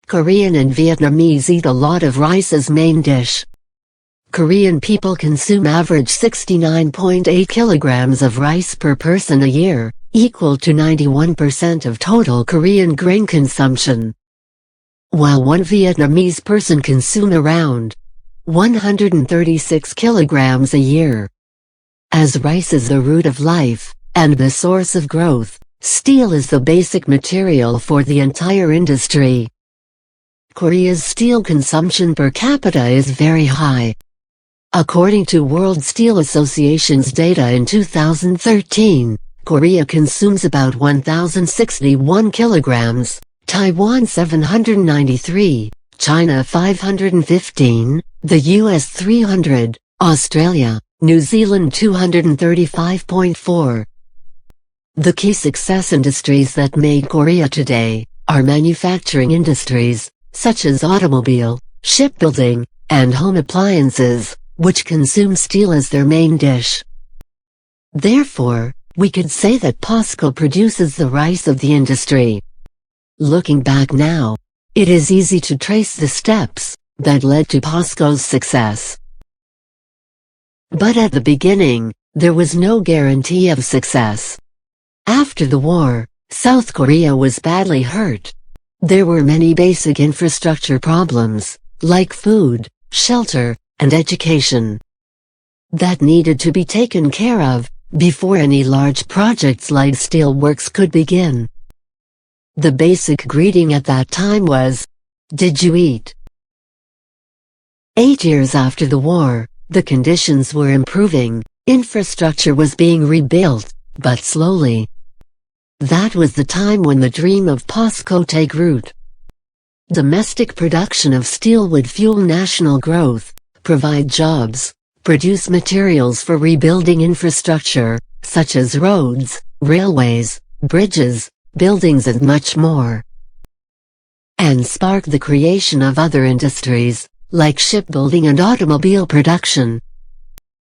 Korean and Vietnamese eat a lot of rice as main dish. Korean people consume average 69.8 kilograms of rice per person a year, equal to 91% of total Korean grain consumption. While one Vietnamese person consumes around 136 kilograms a year. As rice is the root of life, and the source of growth, steel is the basic material for the entire industry. Korea's steel consumption per capita is very high. According to World Steel Association's data in 2013, Korea consumes about 1,061 kilograms, Taiwan 793, China 515, the US 300, Australia, New Zealand 235.4. The key success industries that made Korea today are manufacturing industries, such as automobile, shipbuilding, and home appliances, which consume steel as their main dish. Therefore, we could say that POSCO produces the rice of the industry. Looking back now, it is easy to trace the steps that led to POSCO's success. But at the beginning, there was no guarantee of success. After the war, South Korea was badly hurt. There were many basic infrastructure problems, like food, shelter, and education, that needed to be taken care of before any large projects like Steelworks could begin. The basic greeting at that time was, "Did you eat?" 8 years after the war, the conditions were improving, infrastructure was being rebuilt, but slowly. That was the time when the dream of POSCO took root. Domestic production of steel would fuel national growth, provide jobs, produce materials for rebuilding infrastructure, such as roads, railways, bridges, buildings and much more. And spark the creation of other industries, like shipbuilding and automobile production.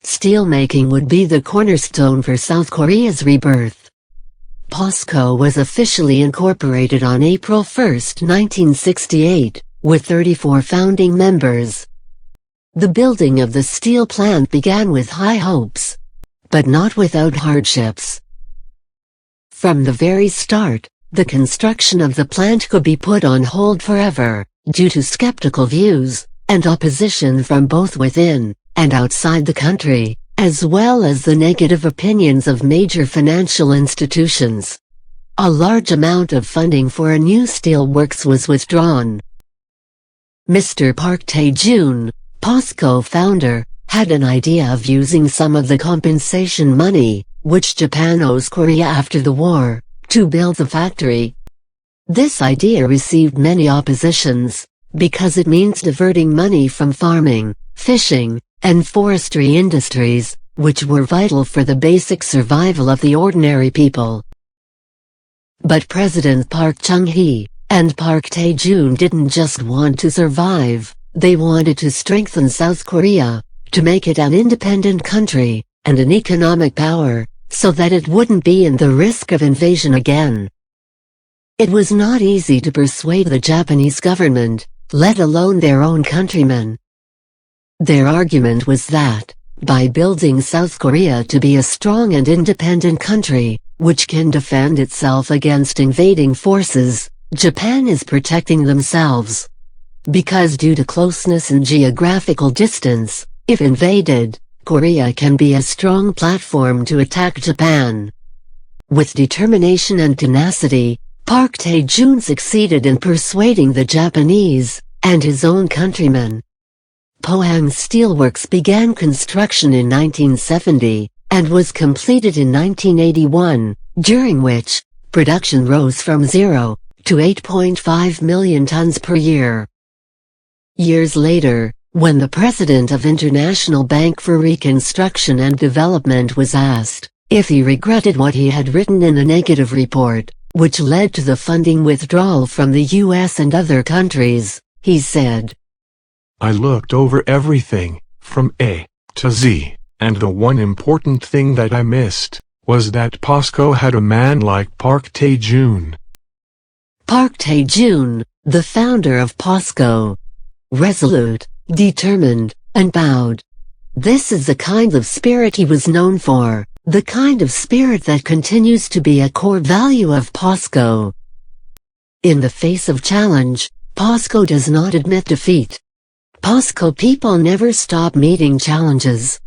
Steelmaking would be the cornerstone for South Korea's rebirth. POSCO was officially incorporated on April 1, 1968, with 34 founding members. The building of the steel plant began with high hopes, but not without hardships. From the very start, the construction of the plant could be put on hold forever, due to skeptical views, and opposition from both within and outside the country, as well as the negative opinions of major financial institutions. A large amount of funding for a new steelworks was withdrawn. Mr. Park Tae-jun, POSCO founder, had an idea of using some of the compensation money, which Japan owes Korea after the war, to build the factory. This idea received many oppositions, because it means diverting money from farming, fishing, and forestry industries, which were vital for the basic survival of the ordinary people. But President Park Chung-hee and Park Tae-jun didn't just want to survive, they wanted to strengthen South Korea, to make it an independent country, and an economic power, so that it wouldn't be in the risk of invasion again. It was not easy to persuade the Japanese government, let alone their own countrymen. Their argument was that, by building South Korea to be a strong and independent country, which can defend itself against invading forces, Japan is protecting themselves. Because due to closeness and geographical distance, if invaded, Korea can be a strong platform to attack Japan. With determination and tenacity, Park Tae-jun succeeded in persuading the Japanese, and his own countrymen. Pohang Steelworks began construction in 1970, and was completed in 1981, during which, production rose from 0 to 8.5 million tons per year. Years later, when the president of International Bank for Reconstruction and Development was asked if he regretted what he had written in a negative report, which led to the funding withdrawal from the US and other countries, he said, "I looked over everything, from A to Z, and the one important thing that I missed was that POSCO had a man like Park Tae-jun." Park Tae-jun, the founder of POSCO. Resolute, determined, and bowed. This is the kind of spirit he was known for, the kind of spirit that continues to be a core value of POSCO. In the face of challenge, POSCO does not admit defeat. POSCO people never stop meeting challenges.